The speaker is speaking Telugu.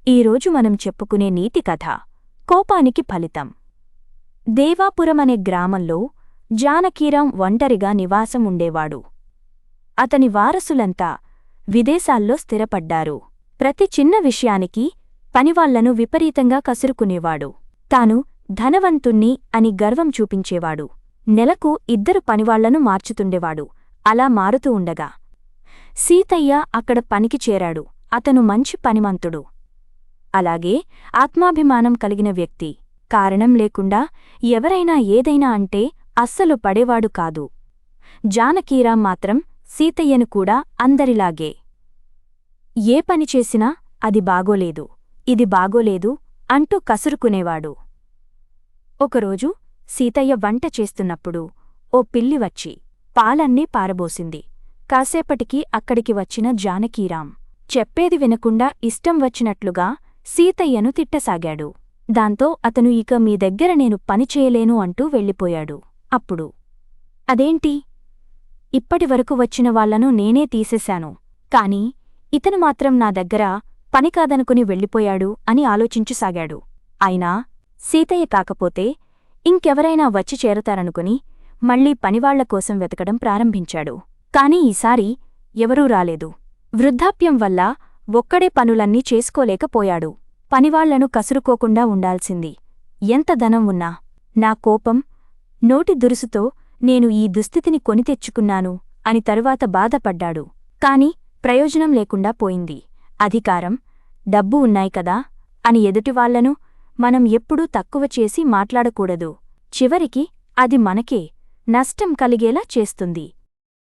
ఈరోజు మనం చెప్పుకునే నీతి కథ కోపానికి ఫలితం. దేవాపురమనే గ్రామంలో జానకీరాం ఒంటరిగా నివాసం ఉండేవాడు. అతని వారసులంతా విదేశాల్లో స్థిరపడ్డారు. ప్రతి చిన్న విషయానికి పనివాళ్లను విపరీతంగా కసురుకునేవాడు. తాను ధనవంతుణ్ణి అని గర్వం చూపించేవాడు. నెలకు 2 పనివాళ్లను మార్చుతుండేవాడు. అలా మారుతూ ఉండగా సీతయ్య అక్కడ పనికి చేరాడు. అతను మంచి పనిమంతుడు, అలాగే ఆత్మాభిమానం కలిగిన వ్యక్తి. కారణం లేకుండా ఎవరైనా ఏదైనా అంటే అస్సలు పడేవాడు కాదు. జానకీరాం మాత్రం సీతయ్యను కూడా అందరిలాగే ఏ పని చేసినా అది బాగోలేదు, ఇది బాగోలేదు అంటూ కసురుకునేవాడు. ఒకరోజు సీతయ్య వంట చేస్తున్నప్పుడు ఓ పిల్లి వచ్చి పాలన్నీ పారబోసింది. కాసేపటికి అక్కడికి వచ్చిన జానకీరాం చెప్పేది వినకుండా ఇష్టం వచ్చినట్లుగా సీతయ్యను తిట్టసాగాడు. దాంతో అతను ఇక మీ దగ్గర నేను పనిచేయలేను అంటూ వెళ్ళిపోయాడు. అప్పుడు అదేంటి, ఇప్పటివరకు వచ్చిన వాళ్లను నేనే తీసేశాను, కాని ఇతను మాత్రం నా దగ్గర పనికాదనుకుని వెళ్ళిపోయాడు అని ఆలోచించసాగాడు. అయినా సీతయ్య కాకపోతే ఇంకెవరైనా వచ్చి చేరతారనుకుని మళ్లీ పనివాళ్ల కోసం వెతకడం ప్రారంభించాడు. కాని ఈసారి ఎవరూ రాలేదు. వృద్ధాప్యం వల్ల ఒక్కడే పనులన్నీ చేసుకోలేకపోయాడు. పనివాళ్లను కసురుకోకుండా ఉండాల్సింది. ఎంత ధనం ఉన్నా నా కోపం, నోటి దురుసుతో నేను ఈ దుస్థితిని కొని తెచ్చుకున్నాను అని తరువాత బాధపడ్డాడు. కాని ప్రయోజనం లేకుండా పోయింది. అధికారం, డబ్బు ఉన్నాయి కదా అని ఎదుటివాళ్లను మనం ఎప్పుడూ తక్కువ చేసి మాట్లాడకూడదు. చివరికి అది మనకే నష్టం కలిగేలా చేస్తుంది.